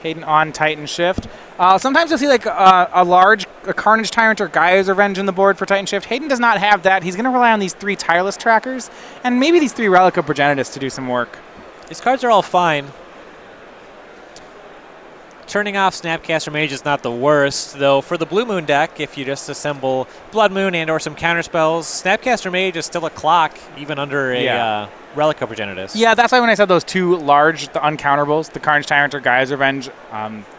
Hayden on Titan Shift. Sometimes you'll see like a Carnage Tyrant or Gaia's Revenge in the board for Titan Shift. Hayden does not have that. He's going to rely on these 3 Tireless Trackers and maybe these 3 Relic of Progenitus to do some work. These cards are all fine. Turning off Snapcaster Mage is not the worst, though for the Blue Moon deck, if you just assemble Blood Moon and or some counterspells, Snapcaster Mage is still a clock, even under a Relic of Progenitus. Yeah, that's why when I said those 2 large, the uncounterable, the Carnage Tyrant or Gaia's Revenge,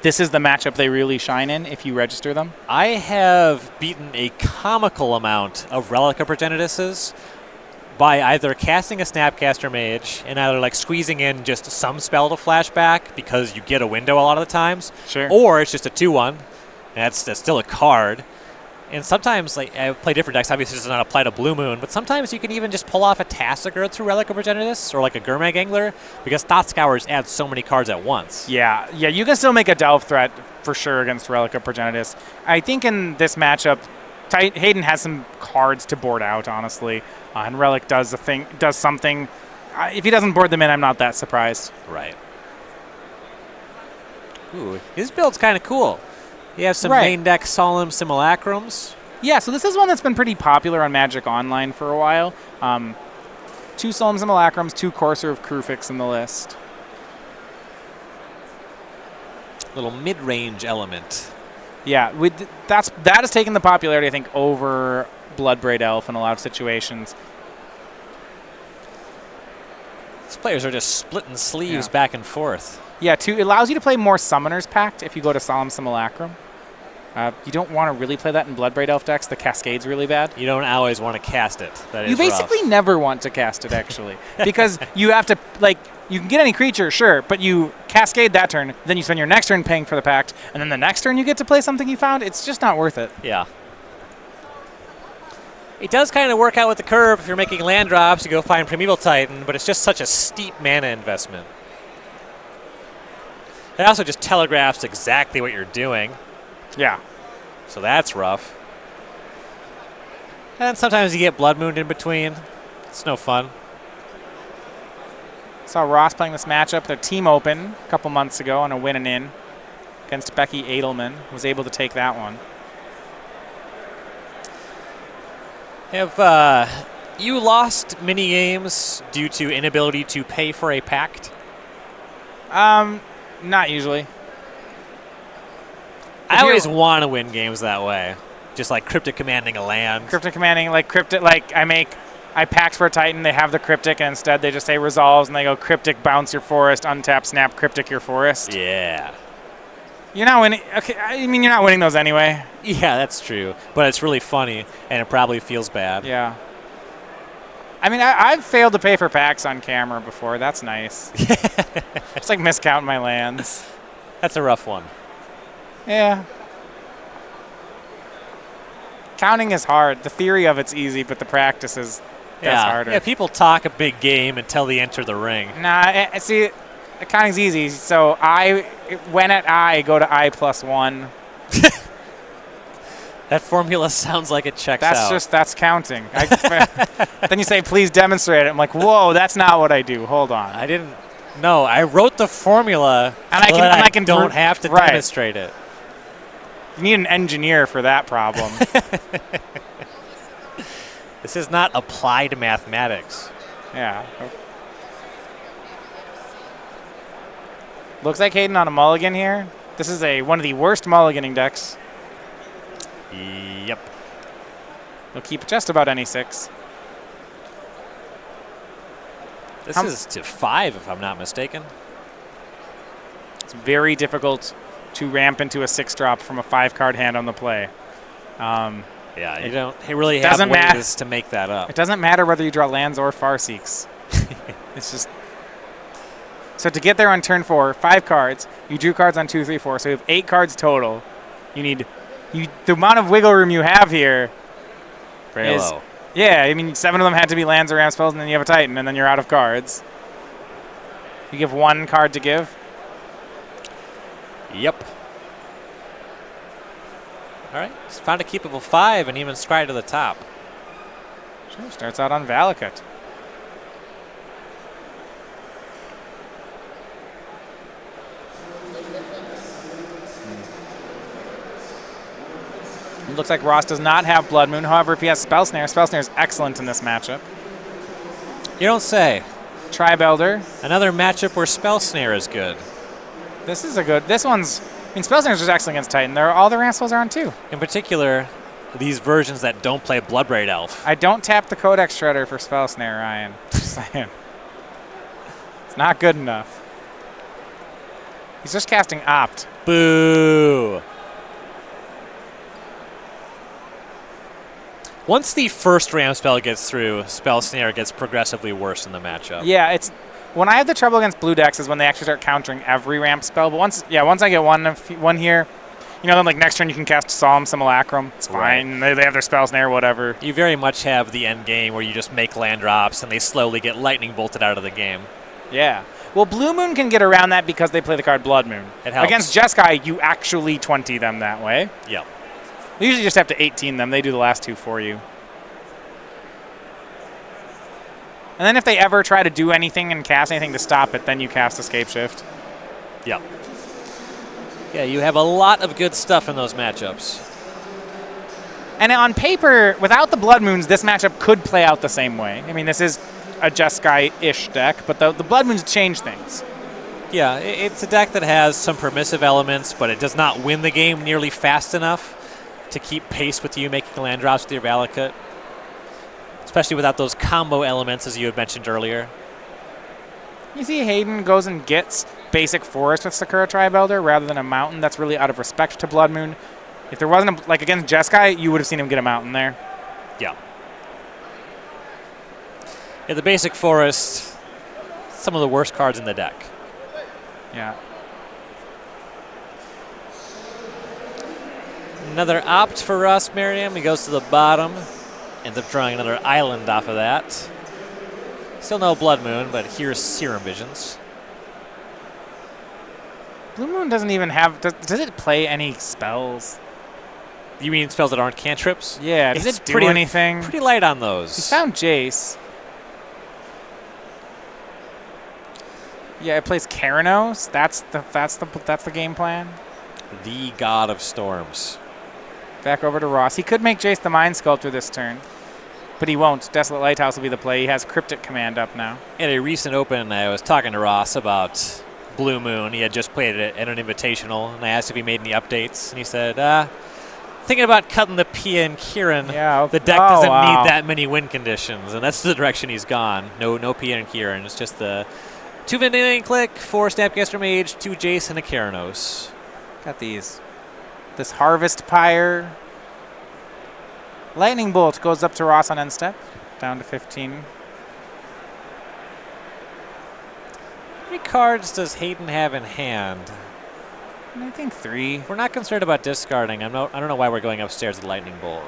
this is the matchup they really shine in if you register them. I have beaten a comical amount of Relic of Progenituses by either casting a Snapcaster Mage and either like squeezing in just some spell to flashback because you get a window a lot of the times, or it's just a 2/1, and that's still a card. And sometimes, like I play different decks, obviously it does not apply to Blue Moon, but sometimes you can even just pull off a Tassiger through Relic of Progenitus or like a Gurmag Angler because Thought Scours add so many cards at once. Yeah, you can still make a delve threat for sure against Relic of Progenitus. I think in this matchup, Hayden has some cards to board out, honestly, and Relic does something. If he doesn't board them in, I'm not that surprised. Right. Ooh, his build's kind of cool. You have some main deck Solemn Simulacrums. Yeah, so this is one that's been pretty popular on Magic Online for a while. 2 Solemn Simulacrums, 2 Courser of Krufix in the list. Little mid-range element. Yeah, that has taken the popularity, I think, over Bloodbraid Elf in a lot of situations. These players are just splitting sleeves back and forth. Yeah, it allows you to play more Summoner's Pact if you go to Solemn Simulacrum. You don't want to really play that in Bloodbraid Elf decks. The Cascade's really bad. You don't always want to cast it. That is You basically never want to cast it, actually, because you have to, like, you can get any creature, sure, but you Cascade that turn, then you spend your next turn paying for the Pact, and then the next turn you get to play something you found. It's just not worth it. Yeah. It does kind of work out with the curve if you're making land drops, you go find Primeval Titan, but it's just such a steep mana investment. It also just telegraphs exactly what you're doing. Yeah. So that's rough. And sometimes you get Blood Moon in between. It's no fun. Saw Ross playing this matchup, their team open a couple months ago on a win and in against Becky Edelman. Was able to take that one. Have you lost many games due to inability to pay for a pact? Not usually. I always want to win games that way. Just like Cryptic Commanding a land. Cryptic Commanding, like Cryptic, like I packed for a Titan, they have the Cryptic, and instead they just say Resolves, and they go Cryptic, bounce your forest, untap, snap, Cryptic your forest. Yeah. You're not winning. Okay, I mean, you're not winning those anyway. Yeah, that's true. But it's really funny, and it probably feels bad. Yeah. I mean, I've failed to pay for packs on camera before. That's nice. It's like miscounting my lands. That's a rough one. Yeah. Counting is hard. The theory of it's easy, but the practice is that's harder. Yeah, people talk a big game until they enter the ring. Nah, see, counting's easy. So when at I, go to I+1. That formula sounds like it checks out. That's counting. Then you say, please demonstrate it. I'm like, whoa, that's not what I do. Hold on. I didn't. No, I wrote the formula, and I don't have to demonstrate it. You need an engineer for that problem. This is not applied mathematics. Yeah. Looks like Hayden on a mulligan here. This is one of the worst mulliganing decks. Yep. They'll keep just about any 6. This is to 5, if I'm not mistaken. It's very difficult to ramp into a 6-drop from a 5-card hand on the play. Yeah, you don't really have ways to make that up. It doesn't matter whether you draw lands or Farseeks. It's just... So to get there on turn 4, 5 cards. You drew cards on 2, 3, 4. So you have 8 cards total. You need... the amount of wiggle room you have here very low. Yeah, I mean, 7 of them had to be lands or ramp spells, and then you have a Titan, and then you're out of cards. You give 1 card to give? Yep. All right, he's found a keepable 5 and even scry to the top. Sure, starts out on Valakut. It looks like Ross does not have Blood Moon. However, if he has Spell Snare is excellent in this matchup. You don't say. Tri-Belder. Another matchup where Spell Snare is good. This is a good. This one's. I mean, Spell Snare is just excellent against Titan. All the ramp spells are on 2. In particular, these versions that don't play Bloodbraid Elf. I don't tap the Codex Shredder for Spell Snare, Ryan. Just saying. It's not good enough. He's just casting Opt. Boo. Once the first Ram spell gets through, Spell Snare gets progressively worse in the matchup. Yeah, it's when I have the trouble against blue decks is when they actually start countering every ramp spell. But once I get one here, then like next turn you can cast Solemn Simulacrum. It's fine. Right. They have their Spell Snare, whatever. You very much have the end game where you just make land drops and they slowly get lightning bolted out of the game. Yeah. Well, Blue Moon can get around that because they play the card Blood Moon. It helps. Against Jeskai, you actually 20 them that way. Yep. You usually just have to 18 them. They do the last 2 for you. And then if they ever try to do anything and cast anything to stop it, then you cast Escape Shift. Yep. Yeah, you have a lot of good stuff in those matchups. And on paper, without the Blood Moons, this matchup could play out the same way. I mean, this is a Jeskai-ish deck, but the Blood Moons change things. Yeah, it's a deck that has some permissive elements, but it does not win the game nearly fast enough to keep pace with you making land drops with your Valakut. Especially without those combo elements, as you had mentioned earlier. You see Hayden goes and gets basic forest with Sakura Tri-Belder rather than a mountain. That's really out of respect to Blood Moon. If there wasn't, like against Jeskai, you would have seen him get a mountain there. Yeah. Yeah, the basic forest, some of the worst cards in the deck. Yeah. Another opt for Ross Merriam. He goes to the bottom. Ends up drawing another island off of that. Still no Blood Moon, but here's Serum Visions. Blue Moon doesn't even have... Does it play any spells? You mean spells that aren't cantrips? Yeah, does it do anything? Pretty light on those. He found Jace. Yeah, it plays Keranos. That's the game plan. The God of Storms. Back over to Ross. He could make Jace the Mind Sculptor this turn, but he won't. Desolate Lighthouse will be the play. He has Cryptic Command up now. At a recent Open, I was talking to Ross about Blue Moon. He had just played it at an Invitational, and I asked if he made any updates, and he said, thinking about cutting the Pia and Kieran. Yeah, the deck doesn't need that many win conditions, and that's the direction he's gone. No Pia and Kieran. It's just the 2 Vending Click, 4 Snapcaster Mage, 2 Jace, and a Keranos. Got these. This Harvest Pyre. Lightning Bolt goes up to Ross on end step. Down to 15. How many cards does Hayden have in hand? I think 3. We're not concerned about discarding. I don't know why we're going upstairs with Lightning Bolt.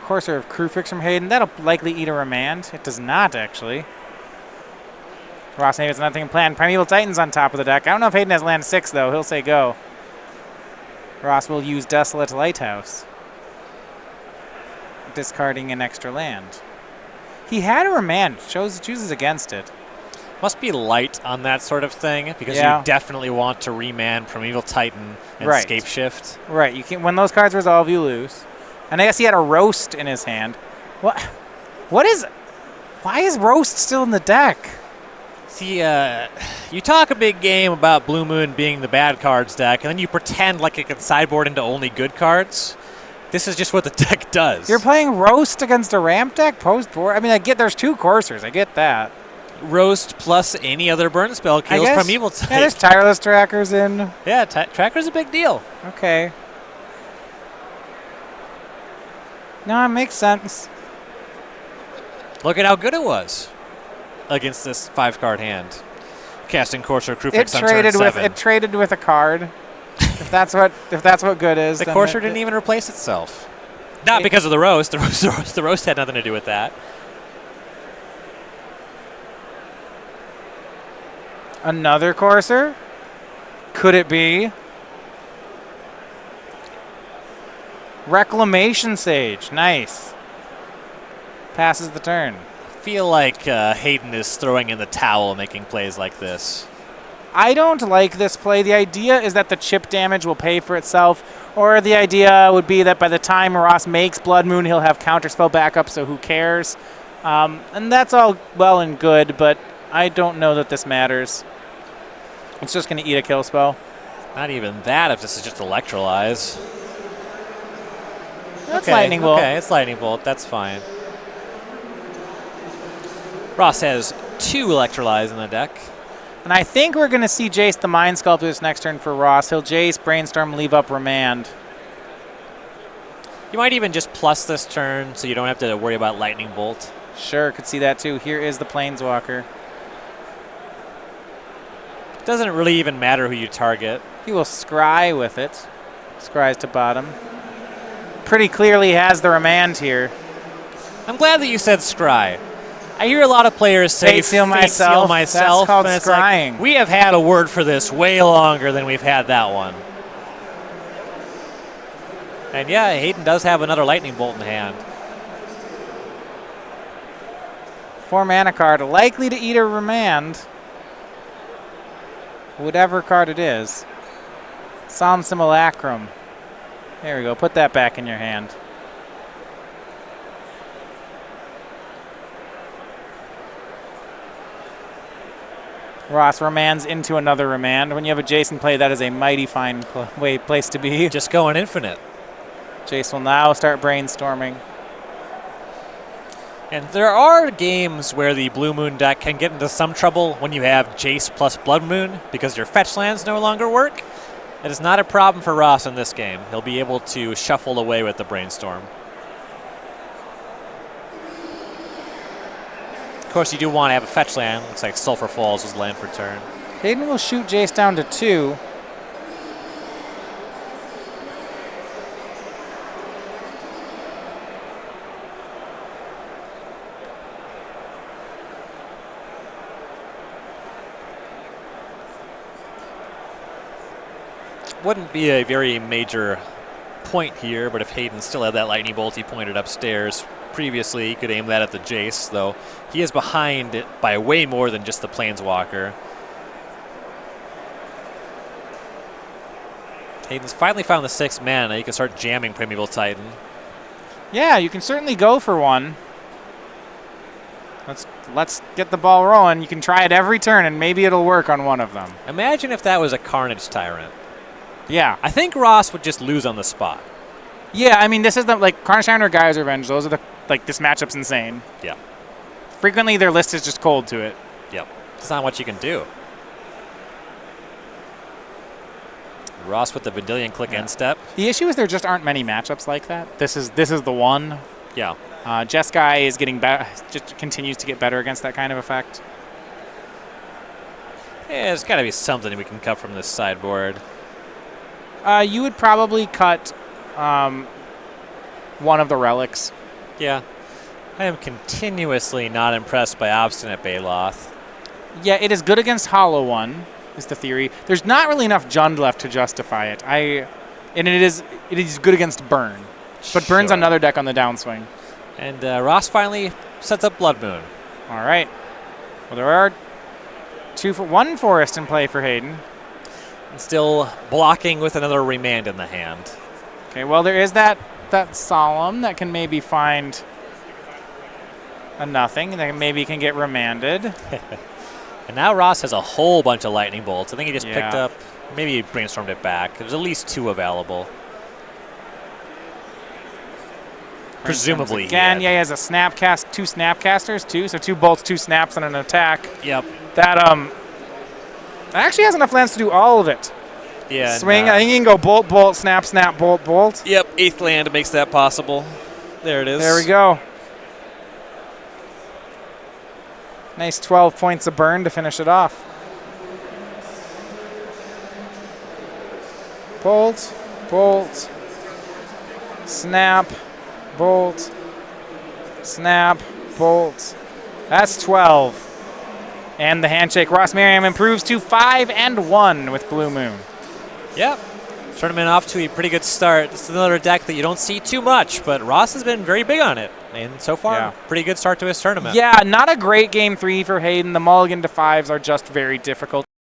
Courser of Crewfix from Hayden. That'll likely eat a Remand. It does not, actually. Ross maybe it's nothing planned. Primeval Titan's on top of the deck. I don't know if Hayden has land 6, though. He'll say go. Ross will use Desolate Lighthouse, discarding an extra land. He had a Remand. Chooses against it. Must be light on that sort of thing, because you definitely want to remand Primeval Titan and Escape Shift. Right. You can, when those cards resolve, you lose. And I guess he had a Roast in his hand. Why is Roast still in the deck? See, you talk a big game about Blue Moon being the bad cards deck, and then you pretend like it can sideboard into only good cards. This is just what the deck does. You're playing Roast against a ramp deck post-board? I mean, I get there's 2 coursers. I get that. Roast plus any other burn spell kills Primeval Titan. Yeah, there's Tireless Trackers in. Yeah, Tracker's a big deal. Okay. No, it makes sense. Look at how good it was against this 5-card hand. Casting Courser Crewfix on turn 7. It traded with a card. if that's what good is. The Courser didn't even replace itself. Not because of the Roast. The Roast had nothing to do with that. Another Courser? Could it be? Reclamation Sage. Nice. Passes the turn. I feel like Hayden is throwing in the towel making plays like this. I don't like this play. The idea is that the chip damage will pay for itself, or the idea would be that by the time Ross makes Blood Moon, he'll have Counterspell backup, so who cares? And that's all well and good, but I don't know that this matters. It's just going to eat a kill spell. Not even that if this is just Electrolyze. That's Lightning Bolt. Okay, it's Lightning Bolt. That's fine. Ross has 2 Electrolyze in the deck. And I think we're going to see Jace the Mind Sculptor this next turn for Ross. He'll Jace, Brainstorm, leave up Remand. You might even just plus this turn so you don't have to worry about Lightning Bolt. Sure, could see that too. Here is the Planeswalker. Doesn't really even matter who you target. He will scry with it. Scries to bottom. Pretty clearly has the Remand here. I'm glad that you said scry. I hear a lot of players say Fate Seal myself. That's called and it's scrying. like, we have had a word for this way longer than we've had that one. And yeah, Hayden does have another Lightning Bolt in hand. 4 mana card, likely to eat a Remand. Whatever card it is. Solemn Simulacrum. There we go, put that back in your hand. Ross remands into another remand. When you have a Jason play, that is a mighty fine place to be. Just going infinite. Jace will now start brainstorming. And there are games where the Blue Moon deck can get into some trouble when you have Jace plus Blood Moon because your fetch lands no longer work. It is not a problem for Ross in this game. He'll be able to shuffle away with the Brainstorm. Of course, you do want to have a fetch land. Looks like Sulphur Falls was land for turn. Hayden will shoot Jace down to 2. Wouldn't be a very major point here, but if Hayden still had that Lightning Bolt he pointed upstairs previously, he could aim that at the Jace, though he is behind it by way more than just the Planeswalker. Hayden's finally found the 6 mana. He can start jamming Primeval Titan. Yeah, you can certainly go for one. Let's get the ball rolling. You can try it every turn, and maybe it'll work on one of them. Imagine if that was a Carnage Tyrant. Yeah. I think Ross would just lose on the spot. Yeah, I mean, this is the, like, Carnage Tyrant or Gaia's Revenge. Those are the, like, this matchup's insane. Yeah. Frequently, their list is just cold to it. Yep. It's not what you can do. Ross with the Vendilion Click end step. The issue is there just aren't many matchups like that. This is the one. Yeah. Jeskai is getting better, just continues to get better against that kind of effect. Yeah, there's got to be something we can cut from this sideboard. You would probably cut one of the relics. Yeah. I am continuously not impressed by Obstinate Baloth. Yeah, it is good against Hollow One, is the theory. There's not really enough Jund left to justify it. And it is good against Burn. But Burn's another deck on the downswing. And Ross finally sets up Blood Moon. All right. Well, there are one forest in play for Hayden. And still blocking with another Remand in the hand. Okay, well, there is that Solemn that can maybe find a nothing. That maybe can get remanded. And now Ross has a whole bunch of Lightning Bolts. I think he just picked up, maybe he brainstormed it back. There's at least 2 available. Presumably. Again, yeah, he has a Snapcast, 2 Snapcasters, too. So 2 bolts, 2 snaps, and an attack. Yep. That actually has enough lands to do all of it. Yeah. Swing, I think you can go bolt, bolt, snap, snap, bolt, bolt. Yep, 8th land makes that possible. There it is. There we go. Nice 12 points of burn to finish it off. Bolt, bolt, snap, bolt, snap, bolt. That's 12. And the handshake. Ross Merriam improves to 5-1 with Blue Moon. Yep. Tournament off to a pretty good start. This is another deck that you don't see too much, but Ross has been very big on it. And so far, pretty good start to his tournament. Yeah, not a great game 3 for Hayden. The mulligan to 5s are just very difficult.